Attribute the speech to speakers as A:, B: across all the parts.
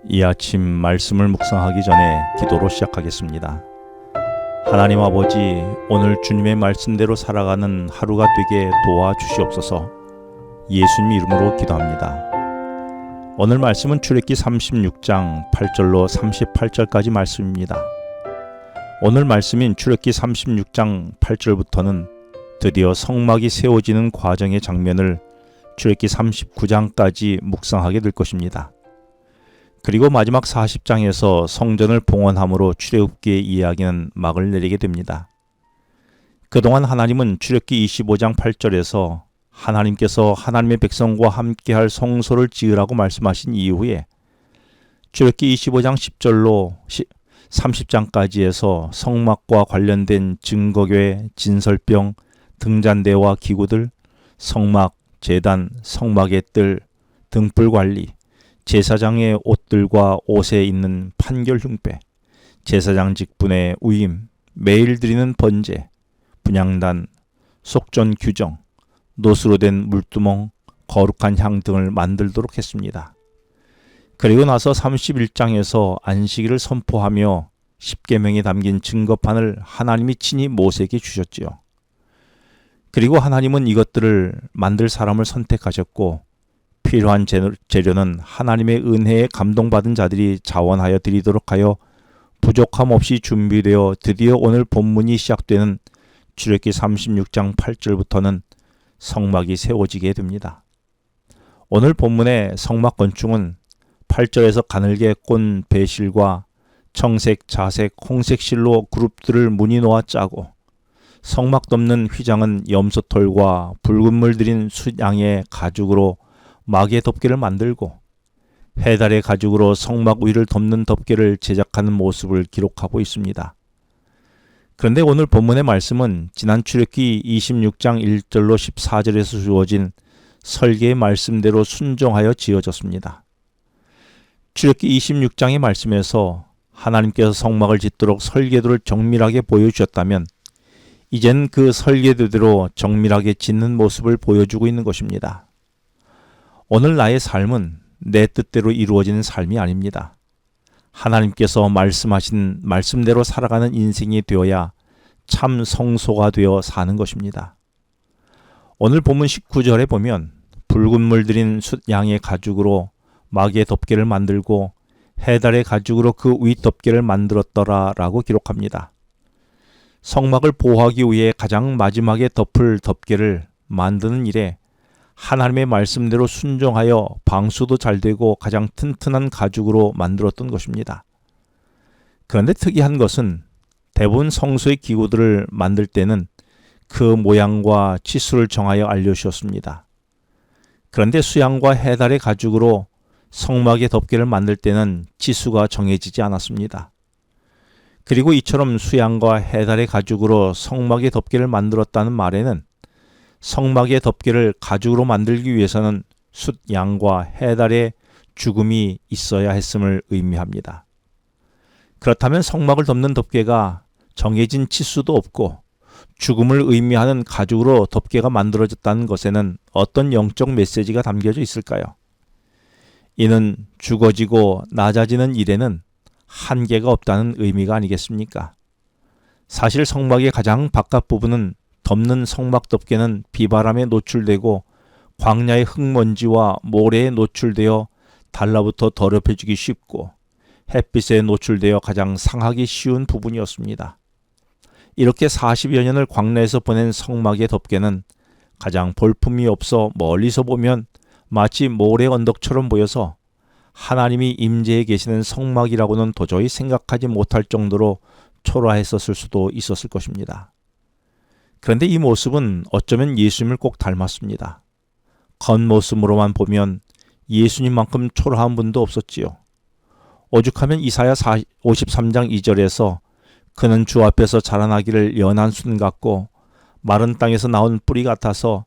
A: 이 아침 말씀을 묵상하기 전에 기도로 시작하겠습니다. 하나님 아버지, 오늘 주님의 말씀대로 살아가는 하루가 되게 도와주시옵소서. 예수님 이름으로 기도합니다. 오늘 말씀은 출애굽기 36장 8절로 38절까지 말씀입니다. 오늘 말씀인 출애굽기 36장 8절부터는 드디어 성막이 세워지는 과정의 장면을 출애굽기 39장까지 묵상하게 될 것입니다. 그리고 마지막 40장에서 성전을 봉헌함으로 출애굽기의 이야기는 막을 내리게 됩니다. 그동안 하나님은 출애굽기 25장 8절에서 하나님께서 하나님의 백성과 함께할 성소를 지으라고 말씀하신 이후에 출애굽기 25장 10절로 30장까지에서 성막과 관련된 증거궤, 진설병, 등잔대와 기구들, 성막, 제단, 성막의 뜰, 등불 관리, 제사장의 옷들과 옷에 있는 판결 흉배, 제사장 직분의 위임, 매일 드리는 번제, 분향단, 속전 규정, 노수로 된 물두멍, 거룩한 향 등을 만들도록 했습니다. 그리고 나서 31장에서 안식일을 선포하며 십계명이 담긴 증거판을 하나님이 친히 모세에게 주셨지요. 그리고 하나님은 이것들을 만들 사람을 선택하셨고 필요한 재료는 하나님의 은혜에 감동받은 자들이 자원하여 드리도록 하여 부족함 없이 준비되어 드디어 오늘 본문이 시작되는 출애굽기 36장 8절부터는 성막이 세워지게 됩니다. 오늘 본문의 성막 건축은 8절에서 가늘게 꼰 배실과 청색, 자색, 홍색 실로 그룹들을 무늬 놓아 짜고 성막 덮는 휘장은 염소털과 붉은 물 들인 숫양의 가죽으로 막의 덮개를 만들고 해달의 가죽으로 성막 위를 덮는 덮개를 제작하는 모습을 기록하고 있습니다. 그런데 오늘 본문의 말씀은 지난 출애굽기 26장 1절로 14절에서 주어진 설계의 말씀대로 순종하여 지어졌습니다. 출애굽기 26장의 말씀에서 하나님께서 성막을 짓도록 설계도를 정밀하게 보여주셨다면 이젠 그 설계도대로 정밀하게 짓는 모습을 보여주고 있는 것입니다. 오늘 나의 삶은 내 뜻대로 이루어지는 삶이 아닙니다. 하나님께서 말씀하신 말씀대로 살아가는 인생이 되어야 참 성소가 되어 사는 것입니다. 오늘 본문 19절에 보면 붉은 물 들인 숫양의 가죽으로 막의 덮개를 만들고 해달의 가죽으로 그 위 덮개를 만들었더라 라고 기록합니다. 성막을 보호하기 위해 가장 마지막에 덮을 덮개를 만드는 일에 하나님의 말씀대로 순종하여 방수도 잘 되고 가장 튼튼한 가죽으로 만들었던 것입니다. 그런데 특이한 것은 대부분 성소의 기구들을 만들 때는 그 모양과 치수를 정하여 알려주셨습니다. 그런데 수양과 해달의 가죽으로 성막의 덮개를 만들 때는 치수가 정해지지 않았습니다. 그리고 이처럼 수양과 해달의 가죽으로 성막의 덮개를 만들었다는 말에는 성막의 덮개를 가죽으로 만들기 위해서는 숫 양과 해달의 죽음이 있어야 했음을 의미합니다. 그렇다면 성막을 덮는 덮개가 정해진 치수도 없고 죽음을 의미하는 가죽으로 덮개가 만들어졌다는 것에는 어떤 영적 메시지가 담겨져 있을까요? 이는 죽어지고 낮아지는 일에는 한계가 없다는 의미가 아니겠습니까? 사실 성막의 가장 바깥 부분은 덮는 성막 덮개는 비바람에 노출되고 광야의 흙먼지와 모래에 노출되어 달라붙어 더럽혀지기 쉽고 햇빛에 노출되어 가장 상하기 쉬운 부분이었습니다. 이렇게 40여 년을 광야에서 보낸 성막의 덮개는 가장 볼품이 없어 멀리서 보면 마치 모래 언덕처럼 보여서 하나님이 임재해 계시는 성막이라고는 도저히 생각하지 못할 정도로 초라했었을 수도 있었을 것입니다. 그런데 이 모습은 어쩌면 예수님을 꼭 닮았습니다. 겉모습으로만 보면 예수님만큼 초라한 분도 없었지요. 오죽하면 이사야 53장 2절에서 그는 주 앞에서 자라나기를 연한 순 같고 마른 땅에서 나온 뿌리 같아서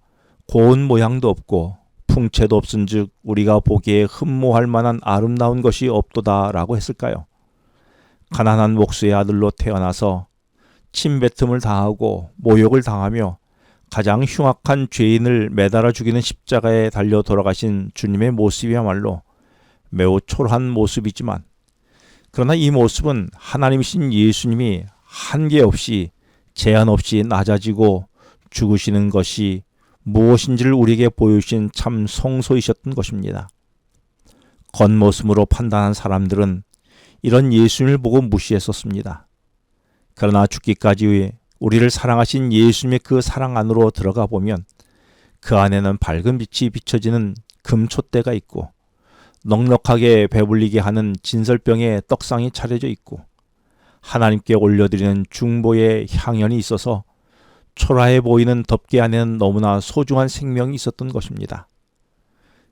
A: 고운 모양도 없고 풍채도 없은즉 우리가 보기에 흠모할 만한 아름다운 것이 없도다 라고 했을까요? 가난한 목수의 아들로 태어나서 침뱉음을 당하고 모욕을 당하며 가장 흉악한 죄인을 매달아 죽이는 십자가에 달려 돌아가신 주님의 모습이야말로 매우 초라한 모습이지만, 그러나 이 모습은 하나님이신 예수님이 한계 없이 제한 없이 낮아지고 죽으시는 것이 무엇인지를 우리에게 보여주신 참 성소이셨던 것입니다. 겉모습으로 판단한 사람들은 이런 예수님을 보고 무시했었습니다. 그러나 죽기까지 우리를 사랑하신 예수님의 그 사랑 안으로 들어가 보면 그 안에는 밝은 빛이 비춰지는 금촛대가 있고, 넉넉하게 배불리게 하는 진설병에 떡상이 차려져 있고, 하나님께 올려드리는 중보의 향연이 있어서 초라해 보이는 덮개 안에는 너무나 소중한 생명이 있었던 것입니다.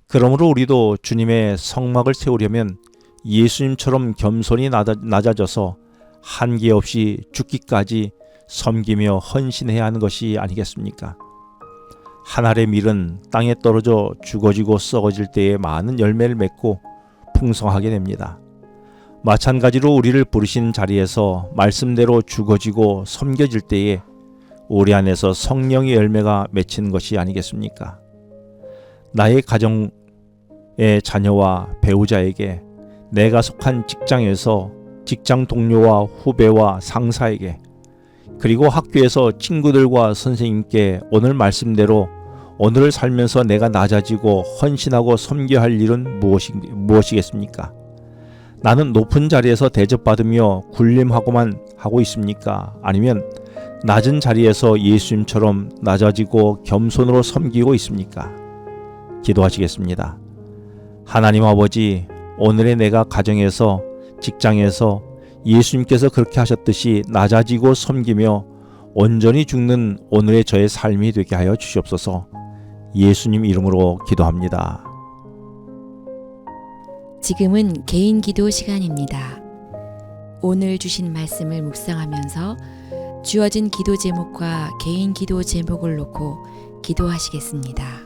A: 그러므로 우리도 주님의 성막을 세우려면 예수님처럼 겸손히 낮아져서 한계 없이 죽기까지 섬기며 헌신해야 하는 것이 아니겠습니까? 한 알의 밀은 땅에 떨어져 죽어지고 썩어질 때에 많은 열매를 맺고 풍성하게 됩니다. 마찬가지로 우리를 부르신 자리에서 말씀대로 죽어지고 섬겨질 때에 우리 안에서 성령의 열매가 맺히는 것이 아니겠습니까? 나의 가정의 자녀와 배우자에게, 내가 속한 직장에서 직장 동료와 후배와 상사에게, 그리고 학교에서 친구들과 선생님께 오늘 말씀대로 오늘을 살면서 내가 낮아지고 헌신하고 섬겨야 할 일은 무엇이겠습니까? 나는 높은 자리에서 대접받으며 군림하고만 하고 있습니까? 아니면 낮은 자리에서 예수님처럼 낮아지고 겸손으로 섬기고 있습니까? 기도하시겠습니다. 하나님 아버지, 오늘의 내가 가정에서, 직장에서 예수님께서 그렇게 하셨듯이 낮아지고 섬기며 온전히 죽는 오늘의 저의 삶이 되게 하여 주시옵소서. 예수님 이름으로 기도합니다.
B: 지금은 개인 기도 시간입니다. 오늘 주신 말씀을 묵상하면서 주어진 기도 제목과 개인 기도 제목을 놓고 기도하시겠습니다.